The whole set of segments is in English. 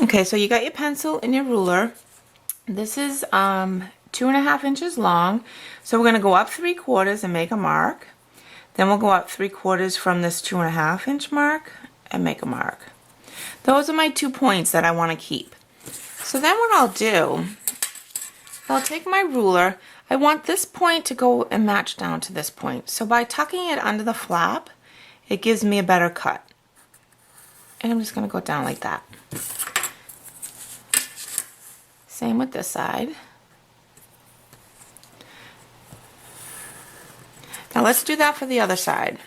Okay, so you got your pencil and your ruler. This is 2.5 inches long. So we're going to go up 3/4 and make a mark. Then we'll go up 3/4 from this 2.5 inch mark and make a mark. Those are my 2 points that I want to keep. So then what I'll do, I'll take my ruler. I want this point to go and match down to this point. So by tucking it under the flap, it gives me a better cut. And I'm just going to go down like that. Same with this side. Now let's do that for the other side.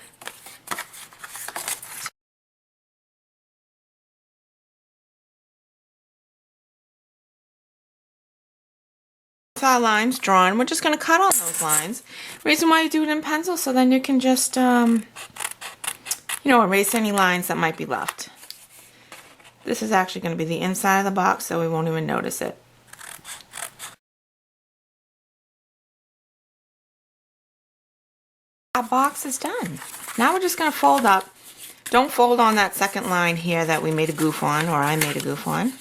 Our lines drawn, we're just going to cut on those lines. Reason why you do it in pencil, so then you can just erase any lines that might be left. This is actually going to be the inside of the box, so we won't even notice it. Our box is done. Now we're just going to fold up. Don't fold on that second line here that we made a goof on, or I made a goof on.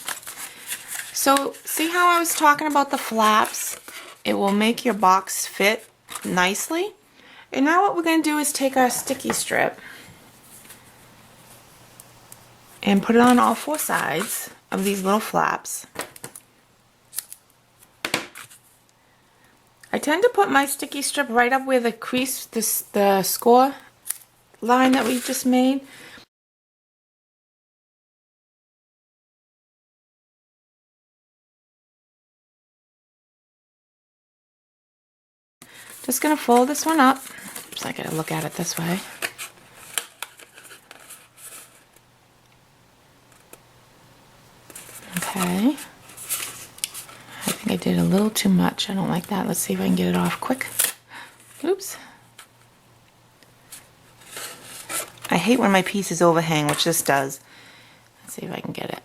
So see how I was talking about the flaps? It will make your box fit nicely. And now what we're going to do is take our sticky strip and put it on all 4 sides of these little flaps. I tend to put my sticky strip right up where the crease, the score line that we just made. Just going to fold this one up. So I got to look at it this way. Okay. I think I did a little too much. I don't like that. Let's see if I can get it off quick. Oops. I hate when my pieces overhang, which this does. Let's see if I can get it.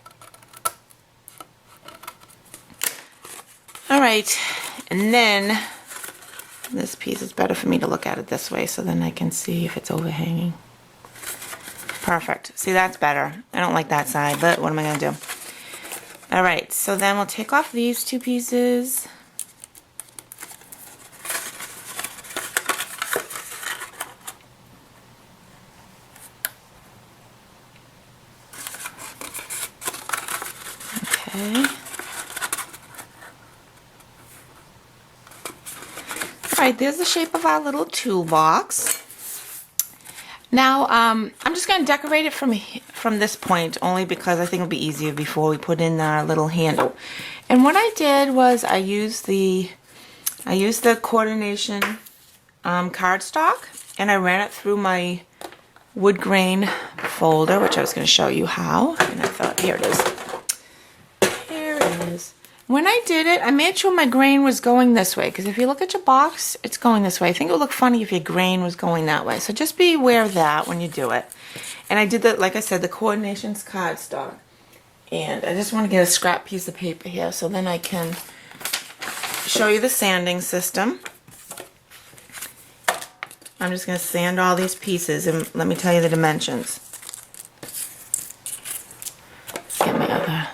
Alright, and then this piece is better for me to look at it this way, so then I can see if it's overhanging. Perfect. See, that's better. I don't like that side, but what am I going to do? Alright, so then we'll take off these 2 pieces. Okay. Alright, there's the shape of our little toolbox. Now, I'm just going to decorate it from this point, only because I think it'll be easier before we put in our little handle. And what I did was I used the coordination cardstock, and I ran it through my wood grain folder, which I was going to show you how. And I thought, here it is. Here it is. When I did it, I made sure my grain was going this way, because if you look at your box, it's going this way. I think it would look funny if your grain was going that way. So just be aware of that when you do it. And I did that, like I said, the coordinations cardstock. And I just want to get a scrap piece of paper here, so then I can show you the sanding system. I'm just going to sand all these pieces, and let me tell you the dimensions. Get my other...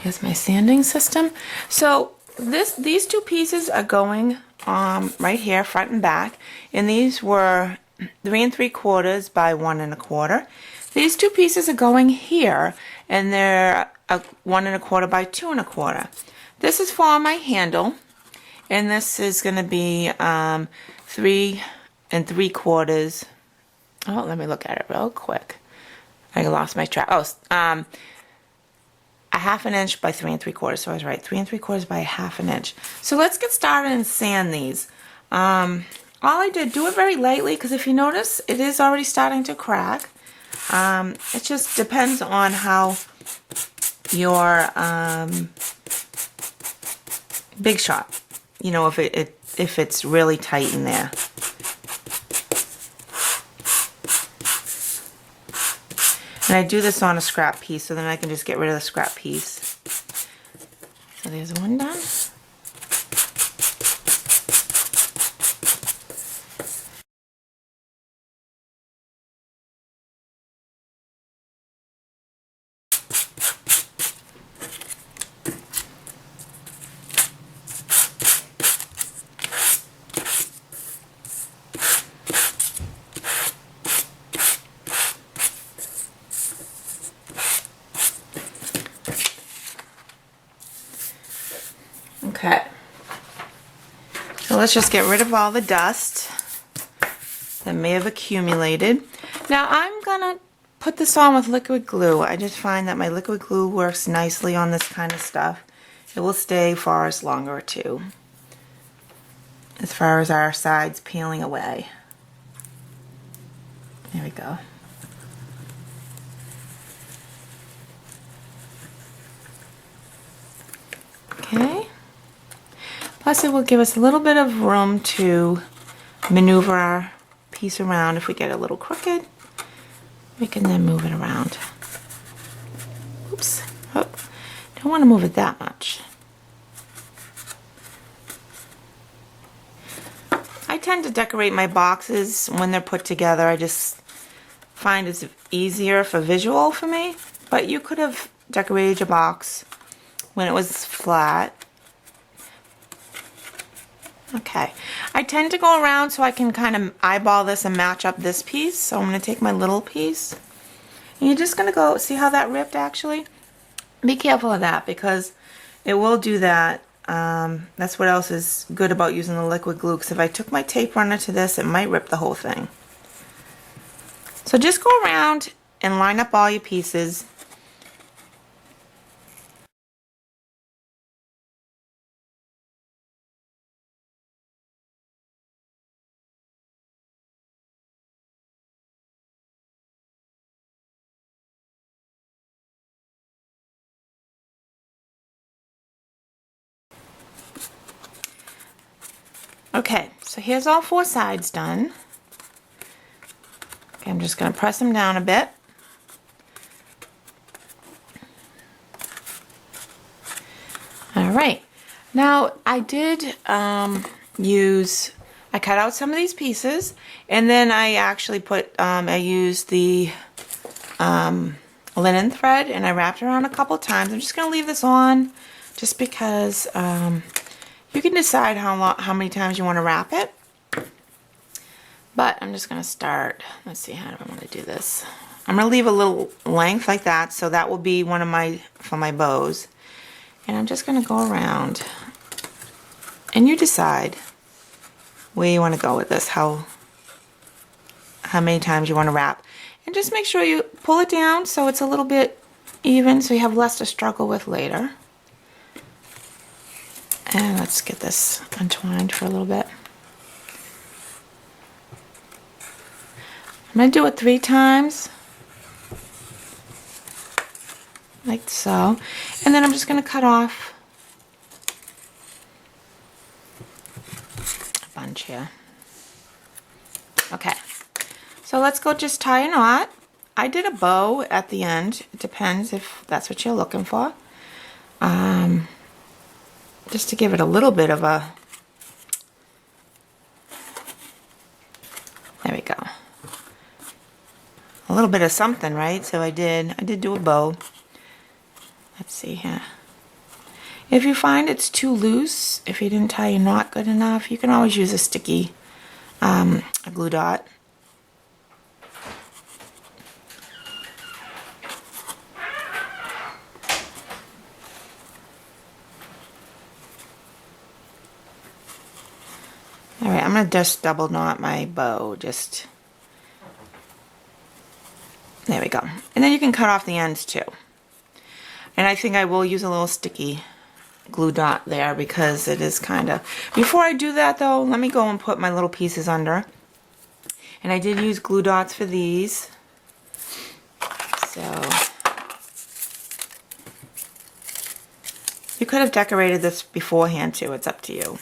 Here's my sanding system. So these 2 pieces are going right here, front and back, and these were 3 3/4 by 1 1/4. These 2 pieces are going here, and they're 1 1/4 by 2 1/4. This is for my handle, and this is going to be 3 3/4. Oh, let me look at it real quick. I lost my track. Oh, a 1/2 inch by 3 3/4, so I was right, 3 3/4 by 1/2 inch. So let's get started and sand these. All I did, do it very lightly, because if you notice, it is already starting to crack. It just depends on how your Big Shot, if it's really tight in there. And I do this on a scrap piece, so then I can just get rid of the scrap piece. So there's one done. Okay. So let's just get rid of all the dust that may have accumulated. Now I'm gonna put this on with liquid glue. I just find that my liquid glue works nicely on this kind of stuff. It will stay for us longer too, as far as our sides peeling away. There we go. Okay. Plus it will give us a little bit of room to maneuver our piece around. If we get a little crooked, we can then move it around. Oops. Oh, don't want to move it that much. I tend to decorate my boxes when they're put together. I just find it's easier for visual for me. But you could have decorated your box when it was flat. Okay, I tend to go around so I can kind of eyeball this and match up this piece. So I'm going to take my little piece. And you're just going to go, see how that ripped actually? Be careful of that because it will do that. That's what else is good about using the liquid glue, because if I took my tape runner to this, it might rip the whole thing. So just go around and line up all your pieces. Okay, so here's all 4 sides done. Okay, I'm just going to press them down a bit. All right, now I did I cut out some of these pieces, and then I actually I used the linen thread, and I wrapped it around a couple times. I'm just going to leave this on just because you can decide how many times you want to wrap it. But I'm just going to start. Let's see, how do I want to do this? I'm going to leave a little length like that, so that will be one of for my bows. And I'm just going to go around, and you decide where you want to go with this, how many times you want to wrap. And just make sure you pull it down so it's a little bit even, so you have less to struggle with later. And let's get this untwined for a little bit. I'm going to do it 3 times, like so. And then I'm just going to cut off a bunch here. Okay, so let's go just tie a knot. I did a bow at the end. It depends if that's what you're looking for. Just to give it a little bit of a, there we go. A little bit of something, right? So I did do a bow. Let's see here. If you find it's too loose, if you didn't tie your knot good enough, you can always use a sticky, a glue dot. Alright, I'm going to just double knot my bow, just, there we go. And then you can cut off the ends too. And I think I will use a little sticky glue dot there because it is kind of, before I do that though, let me go and put my little pieces under. And I did use glue dots for these. So, you could have decorated this beforehand too, it's up to you.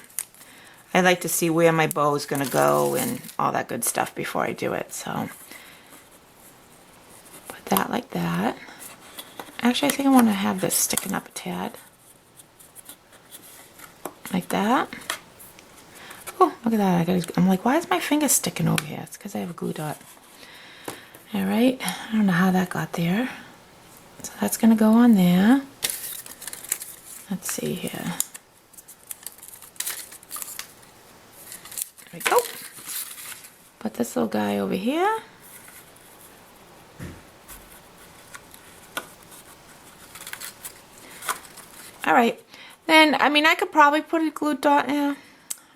I like to see where my bow is going to go and all that good stuff before I do it. So, put that like that. Actually, I think I want to have this sticking up a tad. Like that. Oh, look at that. I'm like, why is my finger sticking over here? It's because I have a glue dot. Alright, I don't know how that got there. So that's going to go on there. Let's see here. There we go. put this little guy over here. Alright, then, I mean, I could probably put a glue dot, yeah,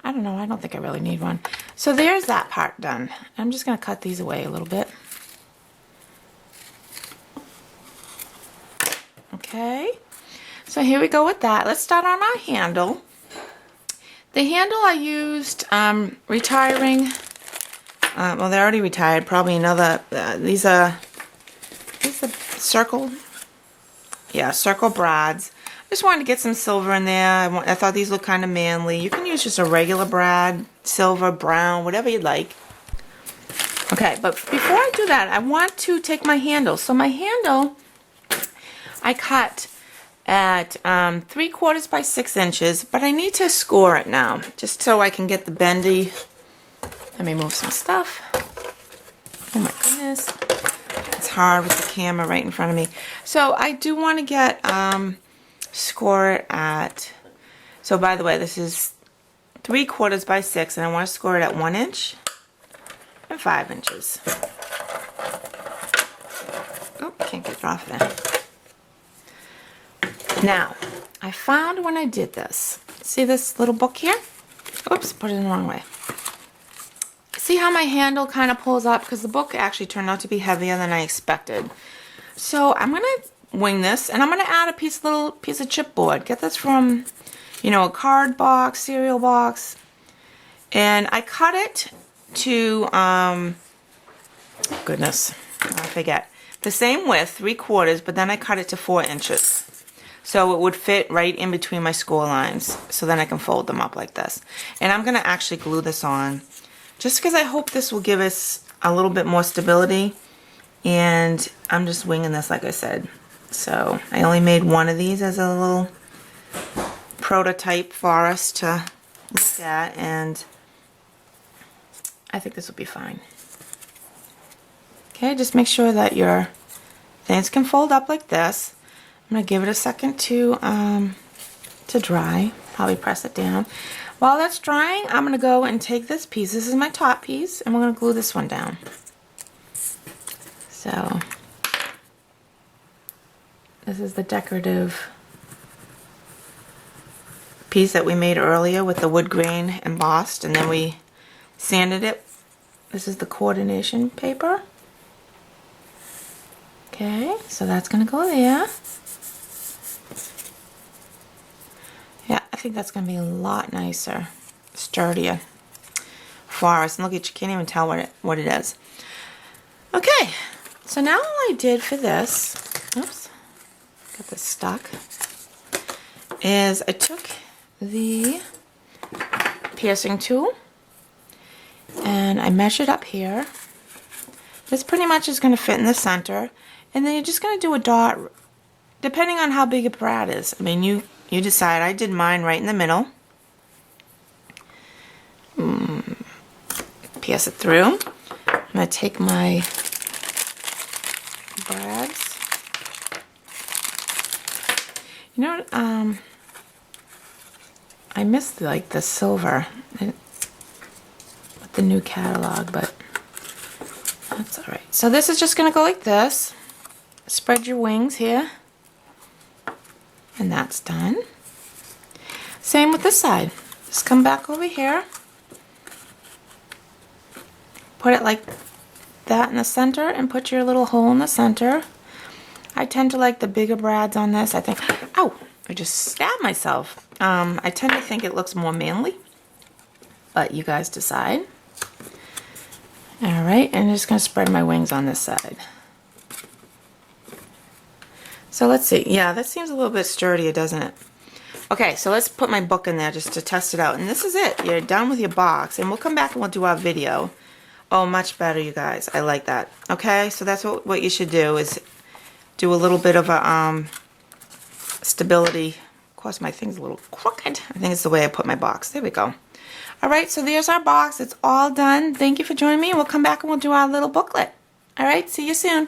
I don't know, I don't think I really need one. So there's that part done. I'm just going to cut these away a little bit. Okay, so here we go with that. Let's start on our handle. The handle I used retiring, well, they're already retired, probably another, these are circle, yeah, circle brads. Just wanted to get some silver in there. I thought these looked kind of manly. You can use just a regular brad, silver, brown, whatever you'd like. Okay, but before I do that, I want to take my handle. So my handle, I cut at 3/4 by 6 inches, but I need to score it now, just so I can get the bendy. Let me move some stuff. Oh my goodness. It's hard with the camera right in front of me. So I do want to get... score it at, so by the way, this is 3/4 by 6, and I want to score it at 1 inch and 5 inches. Oh, can't get it off there. Now, I found when I did this, see this little book here? Oops, put it in the wrong way. See how my handle kind of pulls up? Because the book actually turned out to be heavier than I expected. So I'm going to wing this, and I'm going to add a little piece of chipboard. Get this from, you know, a card box, cereal box, and I cut it to, goodness, I forget, the same width, 3/4, but then I cut it to 4 inches, so it would fit right in between my score lines, so then I can fold them up like this. And I'm going to actually glue this on, just because I hope this will give us a little bit more stability, and I'm just winging this like I said. So I only made one of these as a little prototype for us to look at, and I think this will be fine. Okay, just make sure that your things can fold up like this. I'm going to give it a second to dry. Probably press it down. While that's drying, I'm going to go and take this piece. This is my top piece, and we're going to glue this one down. So... this is the decorative piece that we made earlier with the wood grain embossed, and then we sanded it. This is the coordination paper. Okay, so that's going to go there. Yeah, I think that's going to be a lot nicer, sturdier for us. And look at you, can't even tell what it is. Okay, so now all I did for this, oops. Got this stuck, is I took the piercing tool and I measured up here. This pretty much is going to fit in the center, and then you're just going to do a dot depending on how big a brad is. I mean, you decide. I did mine right in the middle. Pierce it through. I'm going to take my brads. You know, I missed like the silver with the new catalog, but that's all right. So this is just going to go like this. Spread your wings here, and that's done. Same with this side. Just come back over here, put it like that in the center, and put your little hole in the center. I tend to like the bigger brads on this. I think, ow, I just stabbed myself. I tend to think it looks more manly, but you guys decide. All right, and I'm just going to spread my wings on this side. So let's see. Yeah, that seems a little bit sturdier, doesn't it? Okay, so let's put my book in there just to test it out. And this is it. You're done with your box, and we'll come back and we'll do our video. Oh, much better, you guys. I like that. Okay, so that's what you should do, is do a little bit of a stability. Of course, my thing's a little crooked. I think it's the way I put my box. There we go. All right, so there's our box. It's all done. Thank you for joining me. We'll come back and we'll do our little booklet. All right, see you soon.